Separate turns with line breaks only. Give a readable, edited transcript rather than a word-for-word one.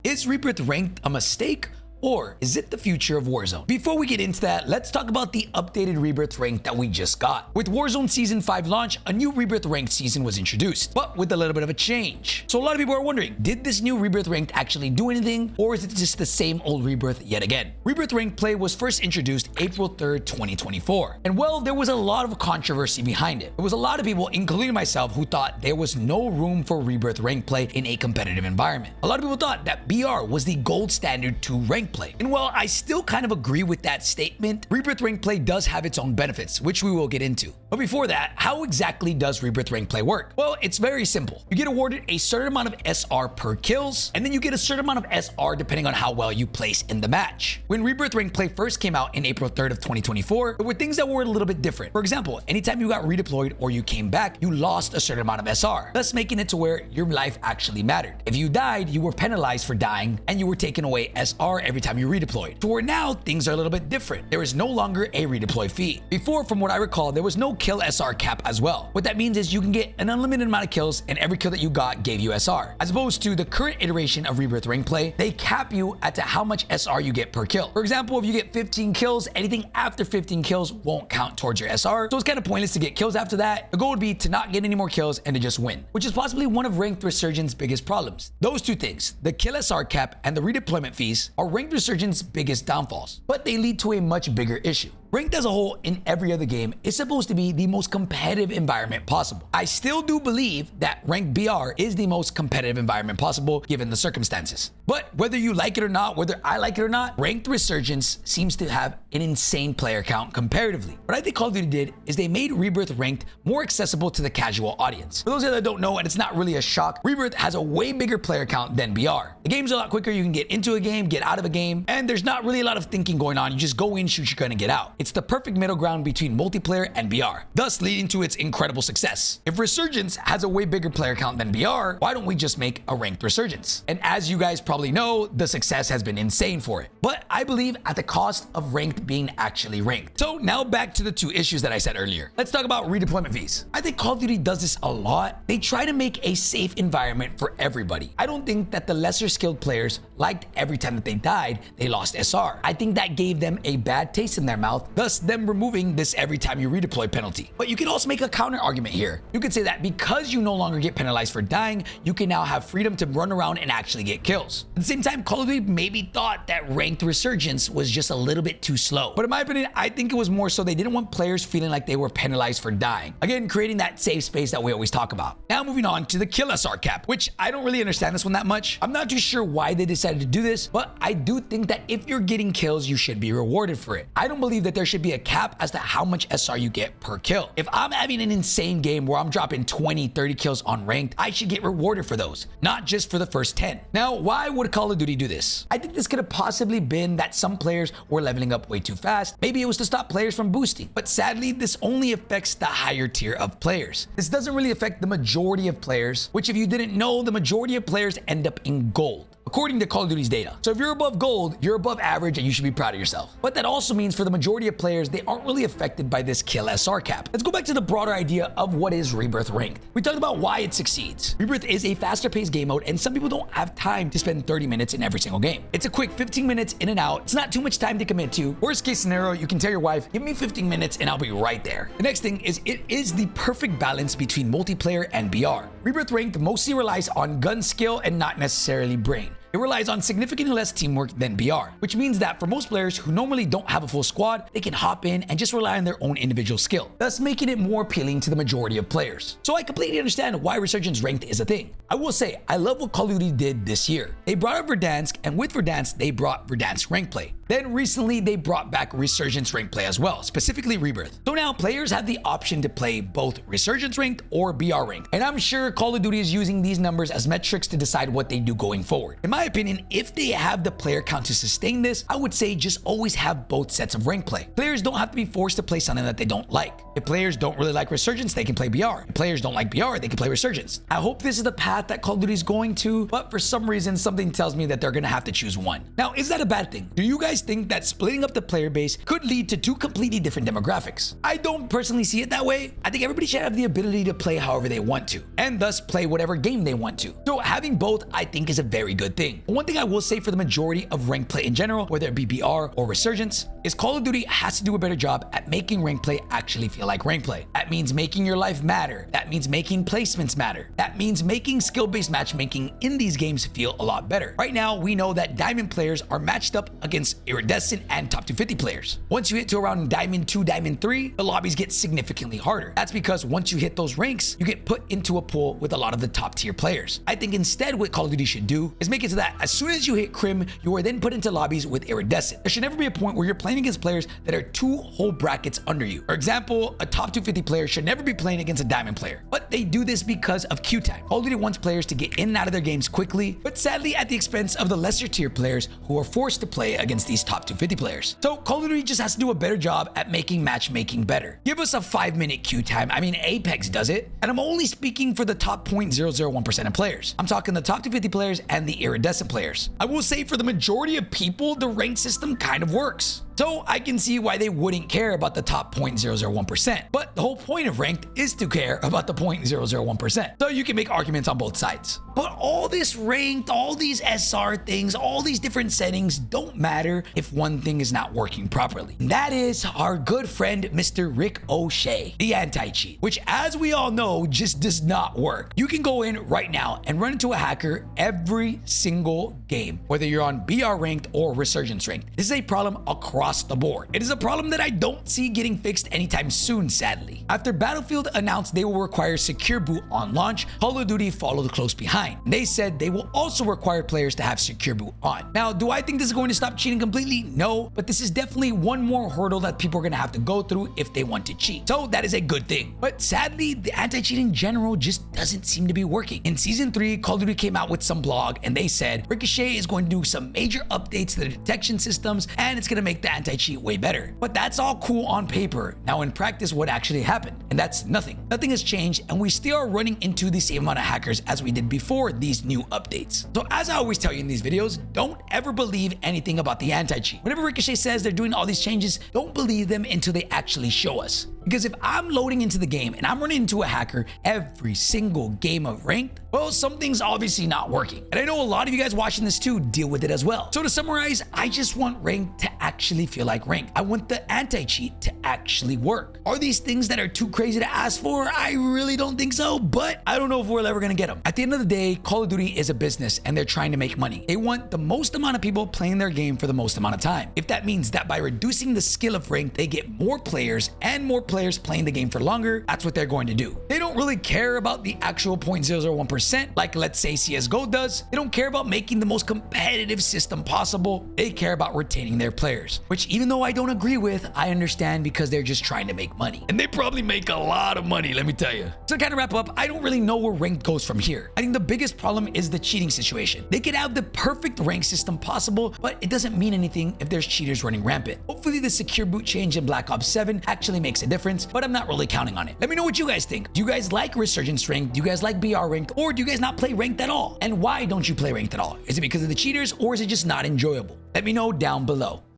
Is Rebirth Ranked a mistake? Or is it the future of Warzone? Before we get into that, let's talk about the updated Rebirth Ranked that we just got. With Warzone Season 5 launch, a new Rebirth Ranked season was introduced, but with a little bit of a change. So a lot of people are wondering, did this new Rebirth Ranked actually do anything, or is it just the same old Rebirth yet again? Rebirth Ranked play was first introduced April 3rd, 2024. And well, there was a lot of controversy behind it. There was a lot of people, including myself, who thought there was no room for Rebirth Ranked play in a competitive environment. A lot of people thought that BR was the gold standard to ranked play. And while I still kind of agree with that statement, Rebirth Ranked play does have its own benefits, which we will get into. But before that, how exactly does Rebirth Ranked play work? Well, it's very simple. You get awarded a certain amount of SR per kills, and then you get a certain amount of SR depending on how well you place in the match. When Rebirth Ranked play first came out in April 3rd of 2024, there were things that were a little bit different. For example, anytime you got redeployed or you came back, you lost a certain amount of SR, thus making it to where your life actually mattered. If you died, you were penalized for dying, and you were taking away SR every time you redeployed. To where now things are a little bit different. There is no longer a redeploy fee. Before, from what I recall, there was no kill SR cap as well. What that means is you can get an unlimited amount of kills, and every kill that you got gave you SR. As opposed to the current iteration of Rebirth Ranked play, they cap you at how much SR you get per kill. For example, if you get 15 kills, anything after 15 kills won't count towards your SR. So it's kind of pointless to get kills after that. The goal would be to not get any more kills and to just win, which is possibly one of Ranked Resurgence's biggest problems. Those two things, the kill SR cap and the redeployment fees, are Ranked Resurgence's biggest downfalls, but they lead to a much bigger issue. Ranked as a whole in every other game is supposed to be the most competitive environment possible. I still do believe that Ranked BR is the most competitive environment possible given the circumstances. But whether you like it or not, whether I like it or not, Ranked Resurgence seems to have an insane player count comparatively. What I think Call of Duty did is they made Rebirth Ranked more accessible to the casual audience. For those of you that don't know, and it's not really a shock, Rebirth has a way bigger player count than BR. The game's a lot quicker. You can get into a game, get out of a game, and there's not really a lot of thinking going on. You just go in, shoot your gun, and get out. It's the perfect middle ground between multiplayer and BR, thus leading to its incredible success. If Resurgence has a way bigger player count than BR, why don't we just make a Ranked Resurgence? And as you guys probably know, the success has been insane for it. But I believe at the cost of Ranked being actually ranked. So now back to the two issues that I said earlier. Let's talk about redeployment fees. I think Call of Duty does this a lot. They try to make a safe environment for everybody. I don't think that the lesser skilled players liked every time that they died, they lost SR. I think that gave them a bad taste in their mouth, thus them removing this every time you redeploy penalty. But you can also make a counter argument here. You could say that because you no longer get penalized for dying, you can now have freedom to run around and actually get kills. At the same time, Call of Duty maybe thought that Ranked Resurgence was just a little bit too slow. But in my opinion, I think it was more so they didn't want players feeling like they were penalized for dying. Again, creating that safe space that we always talk about. Now moving on to the kill SR cap, which I don't really understand this one that much. I'm not too sure why they decided to do this, but I do think that if you're getting kills, you should be rewarded for it. I don't believe that there should be a cap as to how much SR you get per kill. If I'm having an insane game where I'm dropping 20, 30 kills on ranked, I should get rewarded for those, not just for the first 10. Now, why would Call of Duty do this? I think this could have possibly been that some players were leveling up way too fast. Maybe it was to stop players from boosting. But sadly, this only affects the higher tier of players. This doesn't really affect the majority of players, which if you didn't know, the majority of players end up in gold, according to Call of Duty's data. So if you're above gold, you're above average and you should be proud of yourself. But that also means for the majority of players, they aren't really affected by this kill SR cap. Let's go back to the broader idea of what is Rebirth Ranked. We talked about why it succeeds. Rebirth is a faster paced game mode and some people don't have time to spend 30 minutes in every single game. It's a quick 15 minutes in and out. It's not too much time to commit to. Worst case scenario, you can tell your wife, give me 15 minutes and I'll be right there. The next thing is it is the perfect balance between multiplayer and BR. Rebirth Ranked mostly relies on gun skill and not necessarily brain. It relies on significantly less teamwork than BR, which means that for most players who normally don't have a full squad, they can hop in and just rely on their own individual skill, thus making it more appealing to the majority of players. So I completely understand why Resurgence Ranked is a thing. I will say, I love what Call of Duty did this year. They brought up Verdansk, and with Verdansk, they brought Verdansk Ranked play. Then recently, they brought back Resurgence Ranked play as well, specifically Rebirth. So now players have the option to play both Resurgence Ranked or BR Ranked. And I'm sure Call of Duty is using these numbers as metrics to decide what they do going forward. In my opinion, if they have the player count to sustain this, I would say just always have both sets of ranked play. Players don't have to be forced to play something that they don't like. If players don't really like Resurgence, they can play BR. If players don't like BR, they can play Resurgence. I hope this is the path that Call of Duty is going to, but for some reason, something tells me that they're gonna have to choose one. Now, is that a bad thing? Do you guys think that splitting up the player base could lead to two completely different demographics? I don't personally see it that way. I think everybody should have the ability to play however they want to, and thus play whatever game they want to. So having both, I think, is a very good thing. thing. But one thing I will say for the majority of ranked play in general, whether it be BR or Resurgence, is Call of Duty has to do a better job at making ranked play actually feel like ranked play. That means making your life matter. That means making placements matter. That means making skill-based matchmaking in these games feel a lot better. Right now, we know that Diamond players are matched up against Iridescent and top 250 players. Once you hit to around Diamond 2, Diamond 3, the lobbies get significantly harder. That's because once you hit those ranks, you get put into a pool with a lot of the top tier players. I think instead what Call of Duty should do is make it so that as soon as you hit Crim, you are then put into lobbies with Iridescent. There should never be a point where you're playing against players that are 2 whole brackets under you. For example, a top 250 player should never be playing against a Diamond player, but they do this because of queue time. Call of Duty wants players to get in and out of their games quickly, but sadly at the expense of the lesser tier players who are forced to play against these top 250 players. So Call of Duty just has to do a better job at making matchmaking better. Give us a 5-minute queue time. I mean, Apex does it, and I'm only speaking for the top 0.001% of players. I'm talking the top 250 players and the Iridescent players. I will say for the majority of people, the ranked system kind of works. So I can see why they wouldn't care about the top 0.001%. But the whole point of ranked is to care about the 0.001%. So you can make arguments on both sides. But all this ranked, all these SR things, all these different settings don't matter if one thing is not working properly. And that is our good friend, Mr. Rick O'Shea, the anti-cheat, which as we all know, just does not work. You can go in right now and run into a hacker every single game, whether you're on BR ranked or Resurgence ranked. This is a problem across the board. It is a problem that I don't see getting fixed anytime soon, sadly. After Battlefield announced they will require secure boot on launch, Call of Duty followed close behind. They said they will also require players to have secure boot on. Now, do I think this is going to stop cheating completely? No, but this is definitely one more hurdle that people are going to have to go through if they want to cheat. So that is a good thing. But sadly, the anti-cheat in general just doesn't seem to be working. In Season 3, Call of Duty came out with some blog and they said Ricochet is going to do some major updates to the detection systems and it's going to make the anti-cheat way better. But that's all cool on paper. Now in practice, what actually happened? And that's nothing. Nothing has changed and we still are running into the same amount of hackers as we did before these new updates. So as I always tell you in these videos, don't ever believe anything about the anti-cheat. Whenever Ricochet says they're doing all these changes, don't believe them until they actually show us. Because if I'm loading into the game and I'm running into a hacker every single game of ranked, well, something's obviously not working. And I know a lot of you guys watching this too deal with it as well. So to summarize, I just want ranked to actually feel like ranked. I want the anti-cheat to actually work. Are these things that are too crazy to ask for? I really don't think so, but I don't know if we're ever gonna get them. At the end of the day, Call of Duty is a business and they're trying to make money. They want the most amount of people playing their game for the most amount of time. If that means that by reducing the skill of ranked, they get more players and more players playing the game for longer, that's what they're going to do. They don't really care about the actual 0.001% like let's say CSGO does. They don't care about making the most competitive system possible. They care about retaining their players, which even though I don't agree with, I understand because they're just trying to make money. And they probably make a lot of money, let me tell you. So to kind of wrap up, I don't really know where ranked goes from here. I think the biggest problem is the cheating situation. They could have the perfect rank system possible, but it doesn't mean anything if there's cheaters running rampant. Hopefully the secure boot change in Black Ops 7 actually makes a difference, but I'm not really counting on it. Let me know what you guys think. Do you guys like Resurgence ranked? Do you guys like BR ranked? Or do you guys not play ranked at all? And why don't you play ranked at all? Is it because of the cheaters or is it just not enjoyable? Let me know down below.